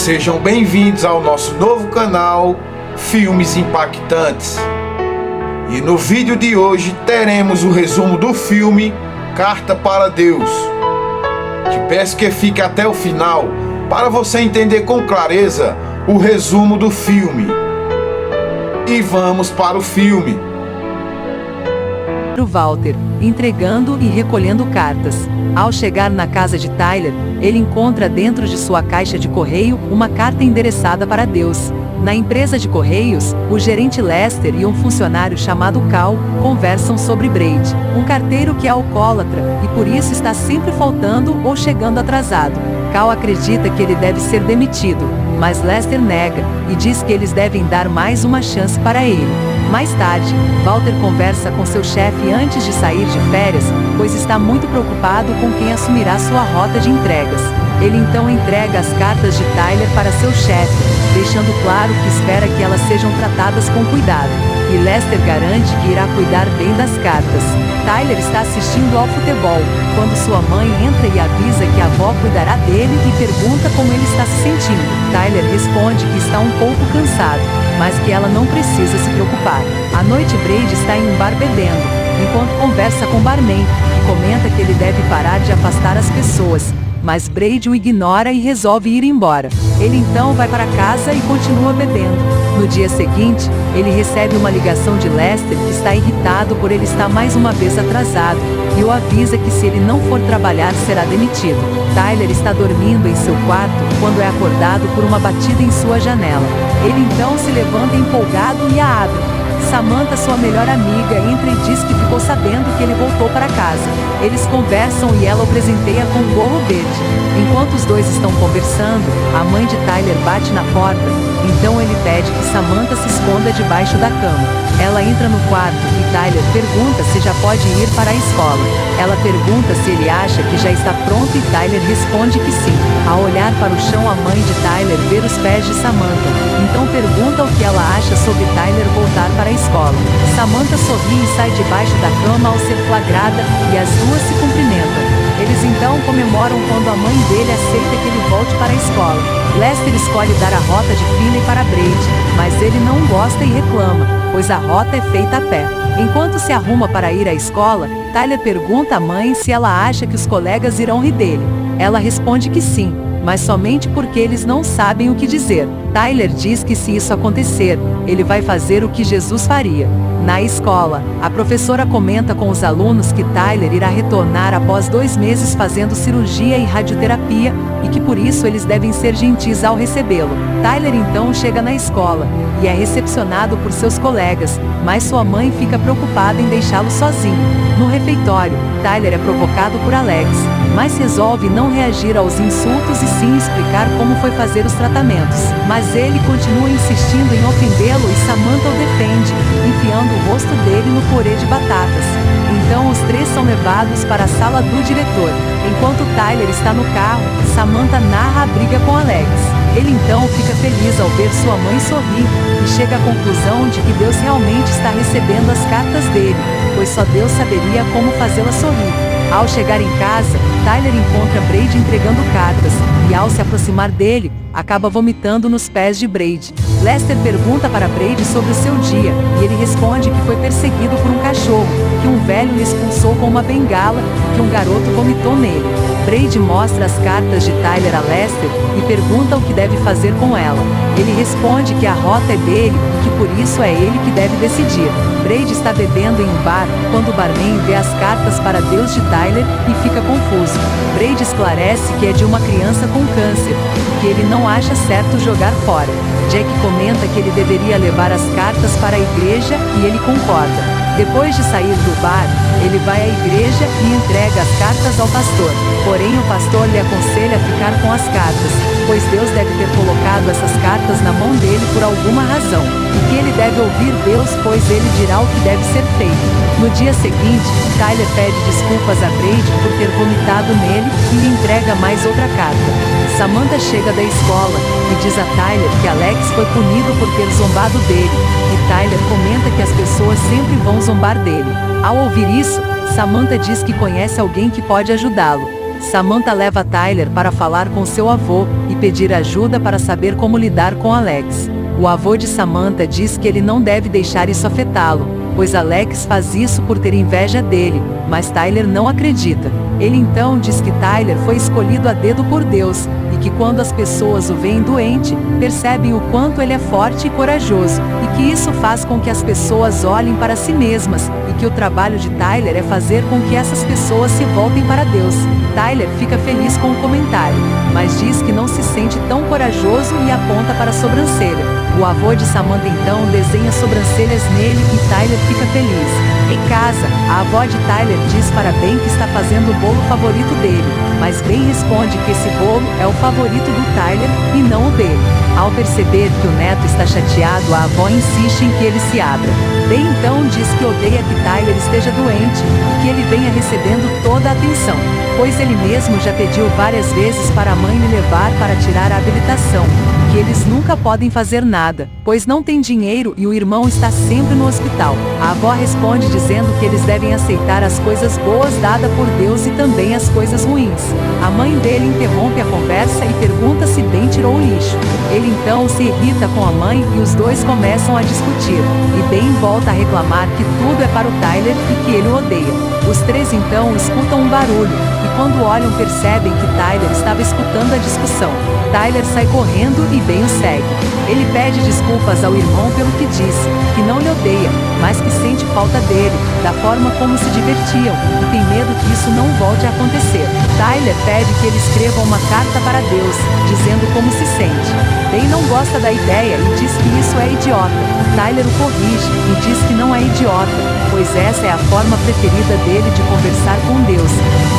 Sejam bem-vindos ao nosso novo canal Filmes Impactantes. E no vídeo de hoje teremos o resumo do filme Carta para Deus. Te peço que fique até o final para você entender com clareza o resumo do filme. E vamos para o filme. O Walter, entregando e recolhendo cartas. Ao chegar na casa de Tyler, ele encontra dentro de sua caixa de correio uma carta endereçada para Deus. Na empresa de correios, o gerente Lester e um funcionário chamado Cal conversam sobre Brady, um carteiro que é alcoólatra e por isso está sempre faltando ou chegando atrasado. Cal acredita que ele deve ser demitido, mas Lester nega e diz que eles devem dar mais uma chance para ele. Mais tarde, Walter conversa com seu chefe antes de sair de férias, pois está muito preocupado com quem assumirá sua rota de entregas. Ele então entrega as cartas de Tyler para seu chefe, deixando claro que espera que elas sejam tratadas com cuidado. E Lester garante que irá cuidar bem das cartas. Tyler está assistindo ao futebol, quando sua mãe entra e avisa que a avó cuidará dele e pergunta como ele está se sentindo. Tyler responde que está um pouco cansado, mas que ela não precisa se preocupar. À noite, Brady está em um bar bebendo, enquanto conversa com o barman, que comenta que ele deve parar de afastar as pessoas. Mas Brady o ignora e resolve ir embora. Ele então vai para casa e continua bebendo. No dia seguinte, ele recebe uma ligação de Lester que está irritado por ele estar mais uma vez atrasado, e o avisa que se ele não for trabalhar será demitido. Tyler está dormindo em seu quarto quando é acordado por uma batida em sua janela. Ele então se levanta empolgado e a abre. Samantha, sua melhor amiga, entra e diz que ficou sabendo que ele voltou para casa. Eles conversam e ela o presenteia com um gorro verde. Enquanto os dois estão conversando, a mãe de Tyler bate na porta, então ele pede que Samantha se esconda debaixo da cama. Ela entra no quarto e Tyler pergunta se já pode ir para a escola. Ela pergunta se ele acha que já está pronto e Tyler responde que sim. Ao olhar para o chão, a mãe de Tyler vê os pés de Samantha, então pergunta o que ela acha sobre Tyler voltar para a escola. Samantha sorri e sai debaixo da cama ao ser flagrada, e as duas se cumprimentam. Eles então comemoram quando a mãe dele aceita que ele volte para a escola. Lester escolhe dar a rota de Finney para Brady, mas ele não gosta e reclama, pois a rota é feita a pé. Enquanto se arruma para ir à escola, Tyler pergunta à mãe se ela acha que os colegas irão rir dele. Ela responde que sim, mas somente porque eles não sabem o que dizer. Tyler diz que se isso acontecer, ele vai fazer o que Jesus faria. Na escola, a professora comenta com os alunos que Tyler irá retornar após 2 meses fazendo cirurgia e radioterapia, e que por isso eles devem ser gentis ao recebê-lo. Tyler então chega na escola, e é recepcionado por seus colegas, mas sua mãe fica preocupada em deixá-lo sozinho. No refeitório, Tyler é provocado por Alex, mas resolve não reagir aos insultos e sim explicar como foi fazer os tratamentos. Mas ele continua insistindo em ofendê-lo e Samantha o defende, enfiando o rosto dele no purê de batatas. Então os três são levados para a sala do diretor. Enquanto Tyler está no carro, Samantha narra a briga com Alex. Ele então fica feliz ao ver sua mãe sorrir, e chega à conclusão de que Deus realmente está recebendo as cartas dele, pois só Deus saberia como fazê-la sorrir. Ao chegar em casa, Tyler encontra Brady entregando cartas, e ao se aproximar dele, acaba vomitando nos pés de Brady. Lester pergunta para Brady sobre o seu dia, e ele responde que foi perseguido por um cachorro, que um velho lhe expulsou com uma bengala e que um garoto vomitou nele. Brady mostra as cartas de Tyler a Lester e pergunta o que deve fazer com ela. Ele responde que a rota é dele e que por isso é ele que deve decidir. Brady está bebendo em um bar quando o barman vê as cartas para Deus de Tyler e fica confuso. Brady esclarece que é de uma criança com câncer, que ele não acha certo jogar fora. Jack comenta que ele deveria levar as cartas para a igreja e ele concorda. Depois de sair do bar, ele vai à igreja e entrega as cartas ao pastor. Porém, o pastor lhe aconselha a ficar com as cartas, pois Deus deve ter colocado essas cartas na mão dele por alguma razão, e que ele deve ouvir Deus, pois ele dirá o que deve ser feito. No dia seguinte, Tyler pede desculpas a Brady por ter vomitado nele e lhe entrega mais outra carta. Samantha chega da escola e diz a Tyler que Alex foi punido por ter zombado dele, e Tyler comenta que as pessoas sempre vão zombar dele. Ao ouvir isso, Samantha diz que conhece alguém que pode ajudá-lo. Samantha leva Tyler para falar com seu avô e pedir ajuda para saber como lidar com Alex. O avô de Samantha diz que ele não deve deixar isso afetá-lo, pois Alex faz isso por ter inveja dele, mas Tyler não acredita. Ele então diz que Tyler foi escolhido a dedo por Deus, e que quando as pessoas o veem doente, percebem o quanto ele é forte e corajoso, e que isso faz com que as pessoas olhem para si mesmas, e que o trabalho de Tyler é fazer com que essas pessoas se voltem para Deus. Tyler fica feliz com o comentário, mas diz que não se sente tão corajoso e aponta para a sobrancelha. O avô de Samantha então desenha sobrancelhas nele e Tyler fica feliz. Em casa, a avó de Tyler diz para Ben que está fazendo o bolo favorito dele, mas Ben responde que esse bolo é o favorito do Tyler e não o dele. Ao perceber que o neto está chateado, a avó insiste em que ele se abra. Ben então diz que odeia que Tyler esteja doente e que ele venha recebendo toda a atenção, pois ele mesmo já pediu várias vezes para a mãe lhe levar para tirar a habilitação, que eles nunca podem fazer nada, pois não tem dinheiro e o irmão está sempre no hospital. A avó responde dizendo que eles devem aceitar as coisas boas dadas por Deus e também as coisas ruins. A mãe dele interrompe a conversa e pergunta se Ben tirou o lixo. Ele então se irrita com a mãe e os dois começam a discutir, e Ben volta a reclamar que tudo é para o Tyler e que ele o odeia. Os três então escutam um barulho, e quando olham percebem que Tyler estava escutando a discussão. Tyler sai correndo e Ben o segue. Ele pede desculpas ao irmão pelo que disse, que não lhe odeia, mas que sente falta dele, da forma como se divertiam, e tem medo que isso não volte a acontecer. Tyler pede que ele escreva uma carta para Deus, dizendo como se sente. Ben não gosta da ideia e diz que isso é idiota. Tyler o corrige e diz que não é idiota, pois essa é a forma preferida dele de conversar com Deus,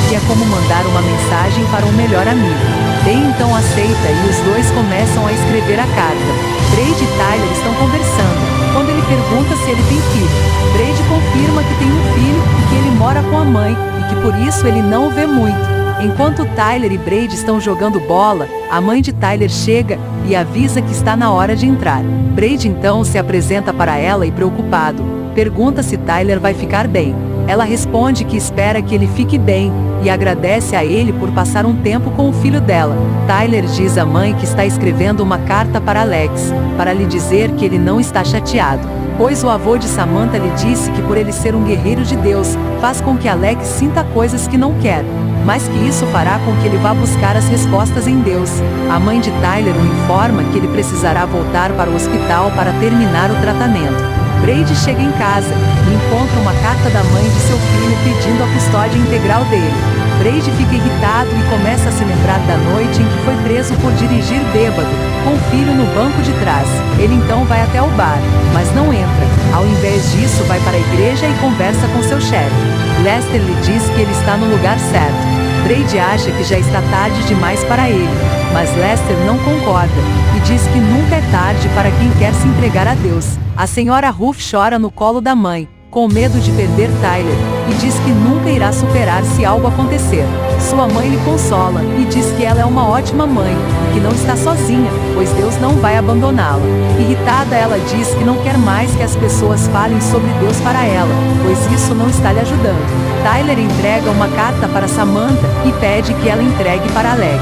que é como mandar uma mensagem para um melhor amigo. Ben então aceita e os dois começam a escrever a carta. Brady e Tyler estão conversando, quando ele pergunta se ele tem filho. Brady confirma que tem um filho e que ele mora com a mãe, e que por isso ele não o vê muito. Enquanto Tyler e Brady estão jogando bola, a mãe de Tyler chega e avisa que está na hora de entrar. Brady então se apresenta para ela e, preocupado, pergunta se Tyler vai ficar bem. Ela responde que espera que ele fique bem e agradece a ele por passar um tempo com o filho dela. Tyler diz à mãe que está escrevendo uma carta para Alex, para lhe dizer que ele não está chateado, pois o avô de Samantha lhe disse que por ele ser um guerreiro de Deus, faz com que Alex sinta coisas que não quer, mas que isso fará com que ele vá buscar as respostas em Deus. A mãe de Tyler o informa que ele precisará voltar para o hospital para terminar o tratamento. Brady chega em casa e encontra uma carta da mãe de seu filho pedindo a custódia integral dele. Brady fica irritado e começa a se lembrar da noite em que foi preso por dirigir bêbado, com o filho no banco de trás. Ele então vai até o bar, mas não entra. Ao invés disso, vai para a igreja e conversa com seu chefe. Lester lhe diz que ele está no lugar certo. Brady acha que já está tarde demais para ele, mas Lester não concorda e diz que nunca é tarde para quem quer se entregar a Deus. A senhora Ruth chora no colo da mãe, com medo de perder Tyler, e diz que nunca irá superar se algo acontecer. Sua mãe lhe consola e diz que ela é uma ótima mãe, que não está sozinha, pois Deus não vai abandoná-la. Irritada, ela diz que não quer mais que as pessoas falem sobre Deus para ela, pois isso não está lhe ajudando. Tyler entrega uma carta para Samantha e pede que ela entregue para Alex.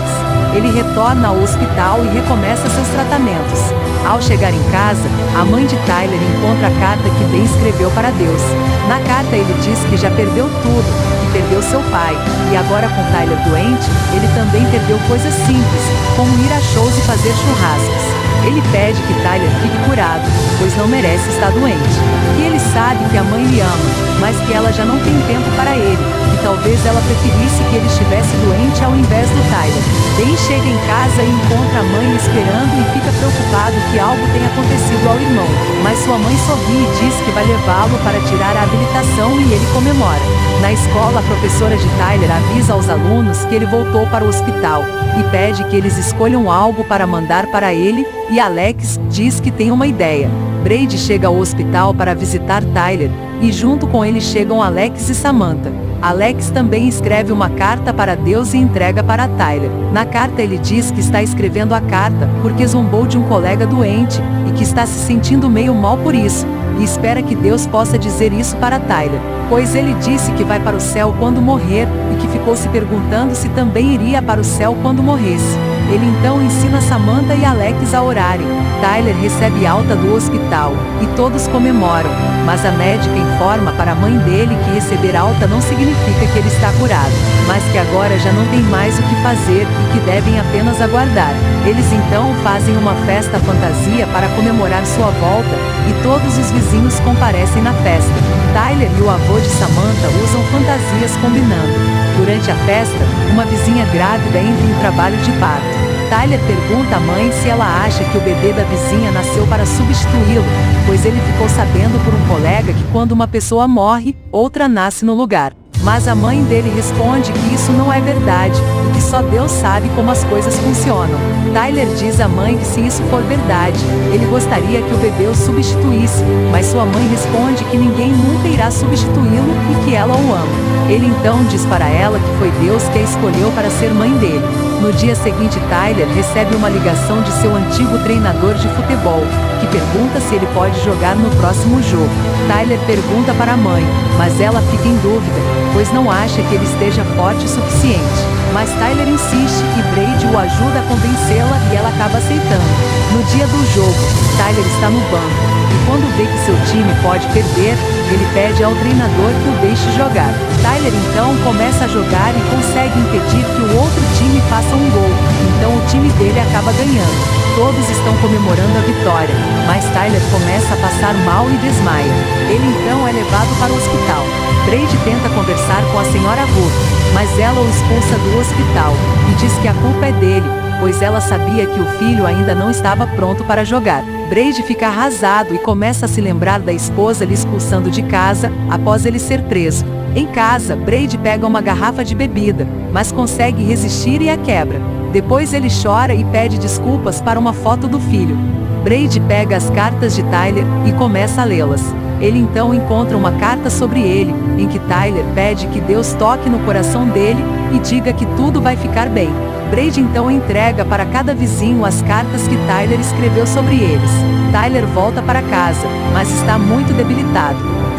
Ele retorna ao hospital e recomeça seus tratamentos. Ao chegar em casa, a mãe de Tyler encontra a carta que Ben escreveu para Deus. Na carta ele diz que já perdeu tudo, que perdeu seu pai, e agora com Tyler doente, ele também perdeu coisas simples, como ir a shows e fazer churrascos. Ele pede que Tyler fique curado, pois não merece estar doente. E ele sabe que a mãe lhe ama, mas que ela já não tem tempo para ele, e talvez ela preferisse que ele estivesse doente ao invés do Tyler. Ben chega em casa e encontra a mãe esperando e fica preocupado que algo tenha acontecido ao irmão, mas sua mãe sorri e diz que vai levá-lo para tirar a habilitação e ele comemora. Na escola, a professora de Tyler avisa aos alunos que ele voltou para o hospital e pede que eles escolham algo para mandar para ele, e Alex diz que tem uma ideia. Brady chega ao hospital para visitar Tyler, e junto com ele chegam Alex e Samantha. Alex também escreve uma carta para Deus e entrega para Tyler. Na carta ele diz que está escrevendo a carta porque zombou de um colega doente e que está se sentindo meio mal por isso, e espera que Deus possa dizer isso para Tyler, pois ele disse que vai para o céu quando morrer, e que ficou se perguntando se também iria para o céu quando morresse. Ele então ensina Samantha e Alex a orarem. Tyler recebe alta do hospital, e todos comemoram, mas a médica informa para a mãe dele que receber alta não significa que ele está curado, mas que agora já não tem mais o que fazer e que devem apenas aguardar. Eles então fazem uma festa fantasia para comemorar sua volta, e todos os vizinhos comparecem na festa. Tyler e o avô de Samantha usam fantasias combinando. Durante a festa, uma vizinha grávida entra em trabalho de parto. Tyler pergunta à mãe se ela acha que o bebê da vizinha nasceu para substituí-lo, pois ele ficou sabendo por um colega que quando uma pessoa morre, outra nasce no lugar. Mas a mãe dele responde que isso não é verdade, e que só Deus sabe como as coisas funcionam. Tyler diz à mãe que se isso for verdade, ele gostaria que o bebê o substituísse, mas sua mãe responde que ninguém nunca irá substituí-lo e que ela o ama. Ele então diz para ela que foi Deus que a escolheu para ser mãe dele. No dia seguinte, Tyler recebe uma ligação de seu antigo treinador de futebol, que pergunta se ele pode jogar no próximo jogo. Tyler pergunta para a mãe, mas ela fica em dúvida, pois não acha que ele esteja forte o suficiente. Mas Tyler insiste e Brady o ajuda a convencê-la e ela acaba aceitando. No dia do jogo, Tyler está no banco, e quando vê que seu time pode perder, ele pede ao treinador que o deixe jogar. Tyler então começa a jogar e consegue impedir que o outro time faça um gol, então o time dele acaba ganhando. Todos estão comemorando a vitória, mas Tyler começa a passar mal e desmaia. Ele então é levado para o hospital. Brady tenta conversar com a senhora Ruth, mas ela o expulsa do hospital, e diz que a culpa é dele, pois ela sabia que o filho ainda não estava pronto para jogar. Brady fica arrasado e começa a se lembrar da esposa lhe expulsando de casa, após ele ser preso. Em casa, Brady pega uma garrafa de bebida, mas consegue resistir e a quebra. Depois ele chora e pede desculpas para uma foto do filho. Brady pega as cartas de Tyler e começa a lê-las. Ele então encontra uma carta sobre ele, em que Tyler pede que Deus toque no coração dele e diga que tudo vai ficar bem. Brady então entrega para cada vizinho as cartas que Tyler escreveu sobre eles. Tyler volta para casa, mas está muito debilitado.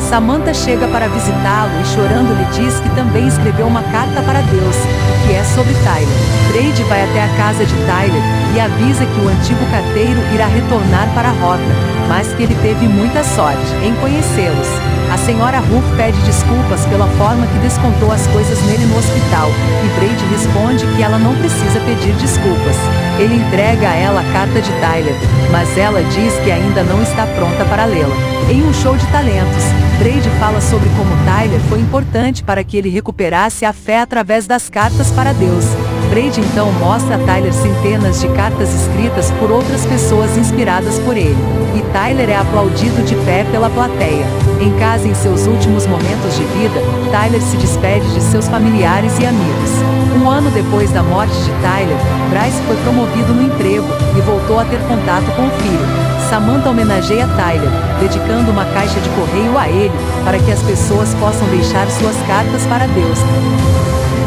Samantha chega para visitá-lo e chorando lhe diz que também escreveu uma carta para Deus, que é sobre Tyler. Brady vai até a casa de Tyler e avisa que o antigo carteiro irá retornar para a rota, mas que ele teve muita sorte em conhecê-los. A senhora Ruth pede desculpas pela forma que descontou as coisas nele no hospital, e Brady responde que ela não precisa pedir desculpas. Ele entrega a ela a carta de Tyler, mas ela diz que ainda não está pronta para lê-la. Em um show de talentos, Brady fala sobre como Tyler foi importante para que ele recuperasse a fé através das cartas para Deus. Brady então mostra a Tyler centenas de cartas escritas por outras pessoas inspiradas por ele, e Tyler é aplaudido de pé pela plateia. Em casa, em seus últimos momentos de vida, Tyler se despede de seus familiares e amigos. Um ano depois da morte de Tyler, Bryce foi promovido no emprego e voltou a ter contato com o filho. Samantha homenageia Tyler, dedicando uma caixa de correio a ele, para que as pessoas possam deixar suas cartas para Deus.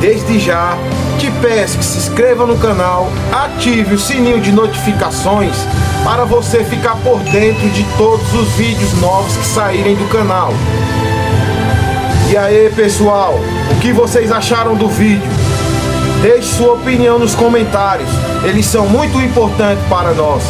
Desde já, te peço que se inscreva no canal, ative o sininho de notificações para você ficar por dentro de todos os vídeos novos que saírem do canal. E aí, pessoal, o que vocês acharam do vídeo? Deixe sua opinião nos comentários, eles são muito importantes para nós.